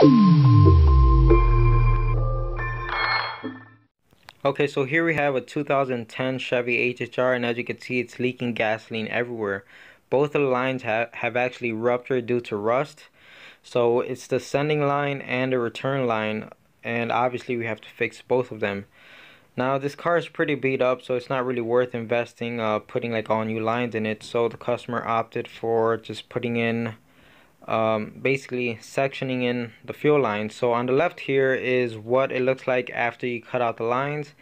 Okay, so here we have a 2010 Chevy HHR, and as you can see, it's leaking gasoline everywhere. Both of the lines have actually ruptured due to rust. So it's the sending line and the return line, and obviously we have to fix both of them. Now this car is pretty beat up, so it's not really worth investing putting like all new lines in it. So the customer opted for just putting in basically sectioning in the fuel lines. So on the left here is what it looks like after you cut out the lines,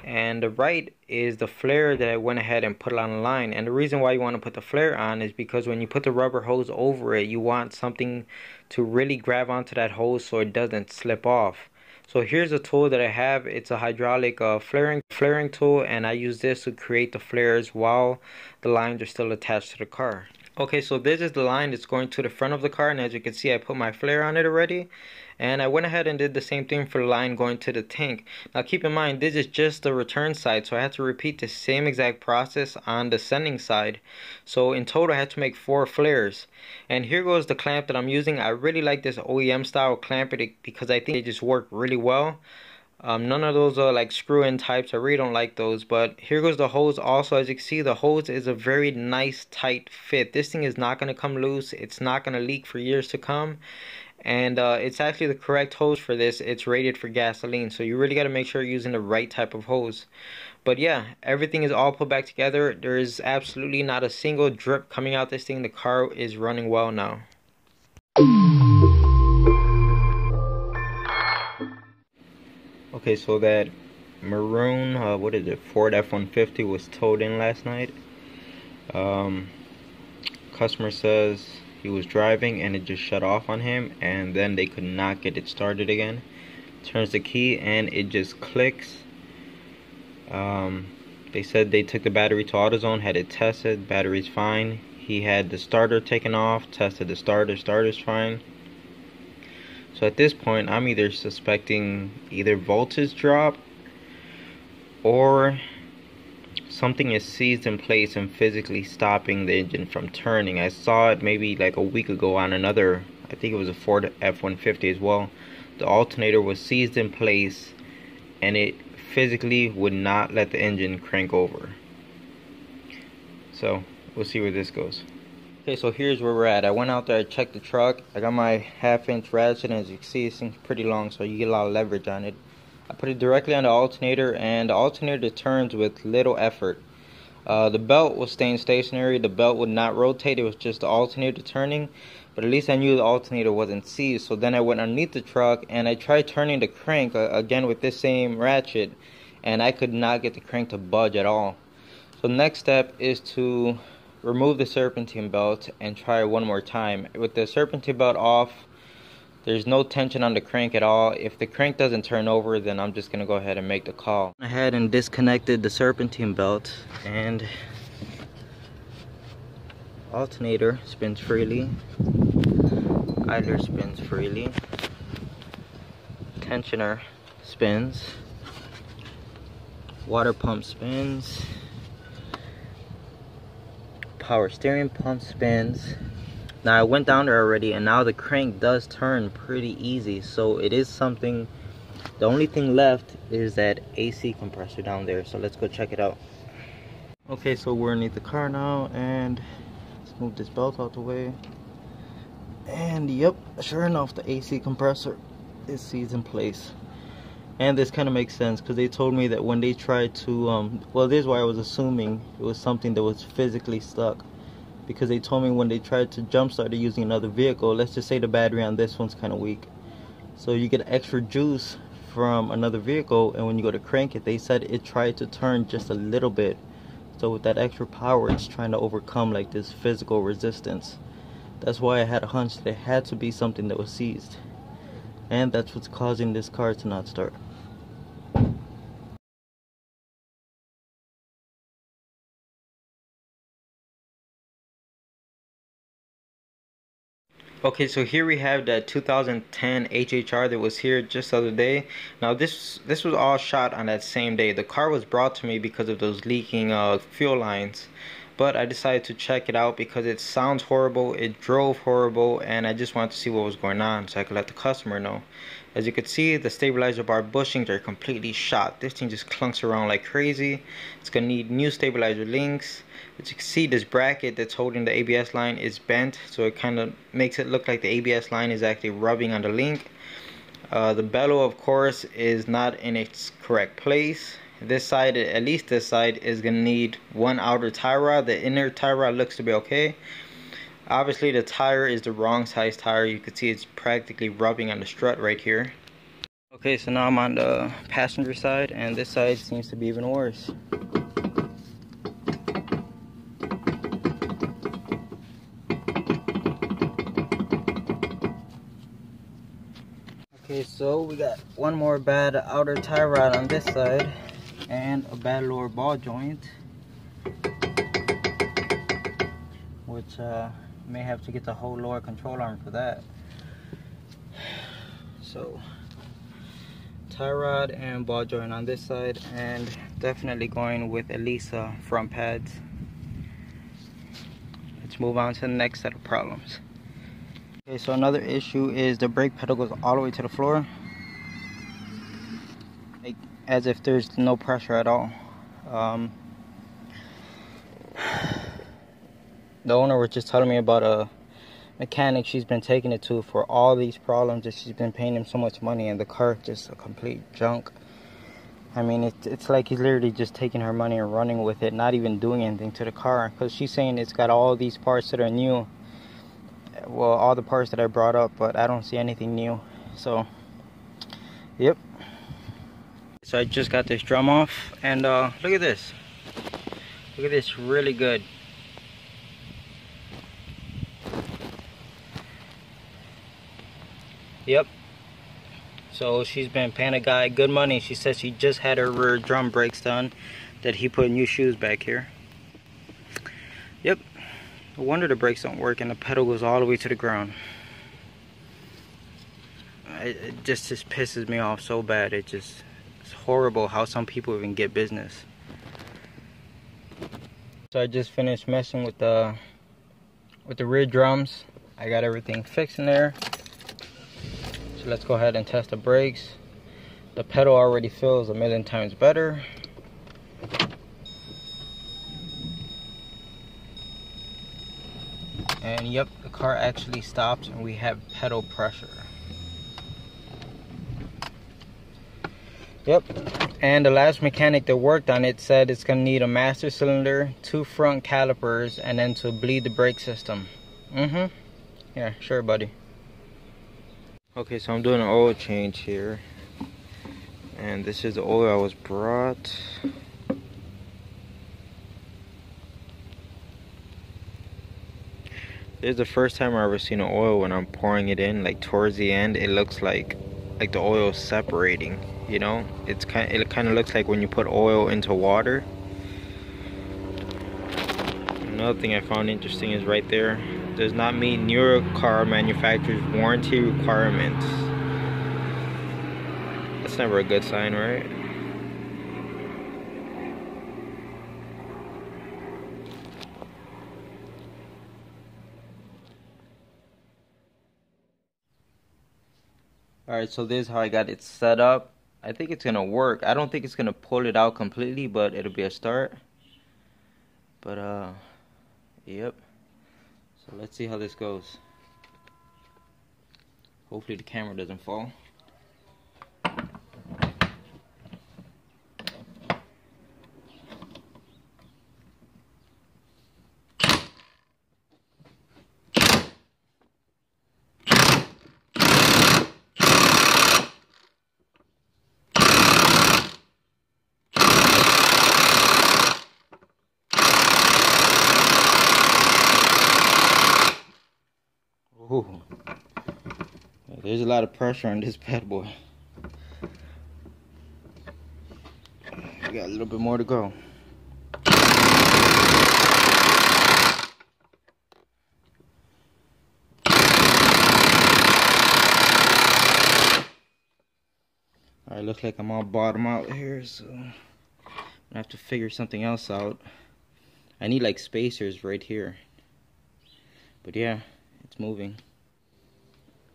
and the right is the flare that I went ahead and put on the line. And the reason why you want to put the flare on is because when you put the rubber hose over it, you want something to really grab onto that hose so it doesn't slip off. So here's a tool that I have. It's a hydraulic flaring tool, and I use this to create the flares while the lines are still attached to the car. Okay, so this is the line that's going to the front of the car, and as you can see, I put my flare on it already. And I went ahead and did the same thing for the line going to the tank. Now keep in mind, this is just the return side, so I had to repeat the same exact process on the sending side. So in total, I had to make 4 flares. And here goes the clamp that I'm using. I really like this OEM style clamp because I think they just work really well. None of those are like screw-in types. I really don't like those. But here goes the hose. Also, as you can see, the hose is a very nice tight fit. This thing is not going to come loose. It's not going to leak for years to come. And it's actually the correct hose for this. It's rated for gasoline, so you really got to make sure you're using the right type of hose. But yeah, everything is all put back together. There is absolutely not a single drip coming out this thing. The car is running well now. Okay, so that maroon, what is it, Ford F-150 was towed in last night. Customer says he was driving and it just shut off on him, and then they could not get it started again. Turns the key and it just clicks. They said they took the battery to AutoZone, had it tested, battery's fine. He had the starter taken off, tested the starter's fine. So at this point, I'm either suspecting either voltage drop or something is seized in place and physically stopping the engine from turning. I saw it maybe like a week ago on another, I think it was a Ford F-150 as well. The alternator was seized in place and it physically would not let the engine crank over. So we'll see where this goes. Okay, so here's where we're at. I went out there, I checked the truck. I got my 1/2-inch ratchet, and as you can see, this thing's pretty long, so you get a lot of leverage on it. I put it directly on the alternator, and the alternator turns with little effort. The belt was staying stationary. The belt would not rotate. It was just the alternator turning, but at least I knew the alternator wasn't seized. So then I went underneath the truck, and I tried turning the crank again with this same ratchet, and I could not get the crank to budge at all. So the next step is to remove the serpentine belt and try it one more time. With the serpentine belt off, there's no tension on the crank at all. If the crank doesn't turn over, then I'm just gonna go ahead and make the call. I went ahead and disconnected the serpentine belt, and alternator spins freely, idler spins freely, tensioner spins, water pump spins, power steering pump spins. Now I went down there already, and now the crank does turn pretty easy, so it is something. The only thing left is that AC compressor down there, so let's go check it out. Okay, so we're underneath the car now, and let's move this belt out the way. And yep, sure enough, the AC compressor is seized in place. And this kind of makes sense, because they told me that when they tried to, well, this is why I was assuming it was something that was physically stuck. Because they told me when they tried to jumpstart it using another vehicle, let's just say the battery on this one's kind of weak. So you get extra juice from another vehicle, and when you go to crank it, they said it tried to turn just a little bit. So with that extra power, it's trying to overcome like this physical resistance. That's why I had a hunch that it had to be something that was seized. And that's what's causing this car to not start. Okay, so here we have that 2010 HHR that was here just the other day. Now this was all shot on that same day. The car was brought to me because of those leaking fuel lines. but I decided to check it out because it sounds horrible, it drove horrible, and I just wanted to see what was going on so I could let the customer know. As you can see, the stabilizer bar bushings are completely shot. This thing just clunks around like crazy. It's gonna need new stabilizer links. As you can see, this bracket that's holding the ABS line is bent, so it kind of makes it look like the ABS line is actually rubbing on the link. The bellow, of course, is not in its correct place. This side, at least this side, is gonna need one outer tie rod. The inner tie rod looks to be okay. Obviously the tire is the wrong size tire. You can see it's practically rubbing on the strut right here. Okay, so now I'm on the passenger side, and this side seems to be even worse. Okay, so we got one more bad outer tie rod on this side and a bad lower ball joint, which may have to get the whole lower control arm for that. So tie rod and ball joint on this side, and definitely going with at least front pads. Let's move on to the next set of problems. Okay, so another issue is the brake pedal goes all the way to the floor, like, as if there's no pressure at all. The owner was just telling me about a mechanic she's been taking it to for all these problems, that she's been paying him so much money, and the car just a complete junk. I mean, it's like he's literally just taking her money and running with it, not even doing anything to the car, because she's saying it's got all these parts that are new. Well, all the parts that I brought up, but I don't see anything new. So yep. So I just got this drum off, and look at this. Look at this, really good. Yep. So she's been paying a guy good money. She said she just had her rear drum brakes done, that he put new shoes back here. Yep. No wonder the brakes don't work and the pedal goes all the way to the ground. It just pisses me off so bad. It's horrible how some people even get business. So I just finished messing with the rear drums. I got everything fixed in there. So let's go ahead and test the brakes. The pedal already feels a million times better. And yep, the car actually stopped and we have pedal pressure. Yep, and the last mechanic that worked on it said it's gonna need a master cylinder, 2 front calipers, and then to bleed the brake system. Yeah, sure, buddy. Okay, so I'm doing an oil change here, and this is the oil I was brought. This is the first time I've ever seen an oil when I'm pouring it in, like towards the end, it looks like the oil is separating, you know? It kind of looks like when you put oil into water. Another thing I found interesting is right there, does not meet newer car manufacturers' warranty requirements. That's never a good sign, right? Alright, so this is how I got it set up. I think it's gonna work. I don't think it's gonna pull it out completely, but it'll be a start. But yep. So let's see how this goes. Hopefully the camera doesn't fall. Ooh. There's a lot of pressure on this bad boy. We got a little bit more to go. Alright, looks like I'm all bottom out here, so I'm gonna have to figure something else out. I need like spacers right here. But yeah, it's moving.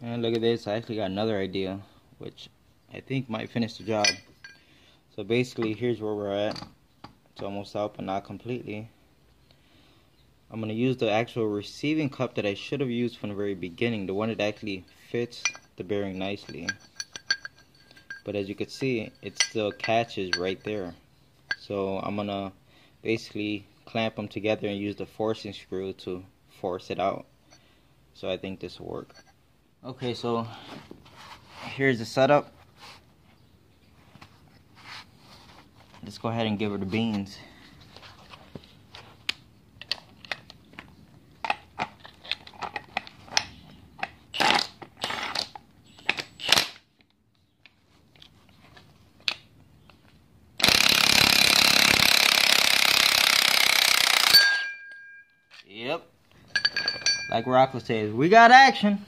And look at this, I actually got another idea, which I think might finish the job. So basically, here's where we're at. It's almost out, but not completely. I'm going to use the actual receiving cup that I should have used from the very beginning, the one that actually fits the bearing nicely. But as you can see, it still catches right there. So I'm going to basically clamp them together and use the forcing screw to force it out. So I think this will work. Okay, so here's the setup. Let's go ahead and give her the beans. Yep. Like Rocco says, we got action.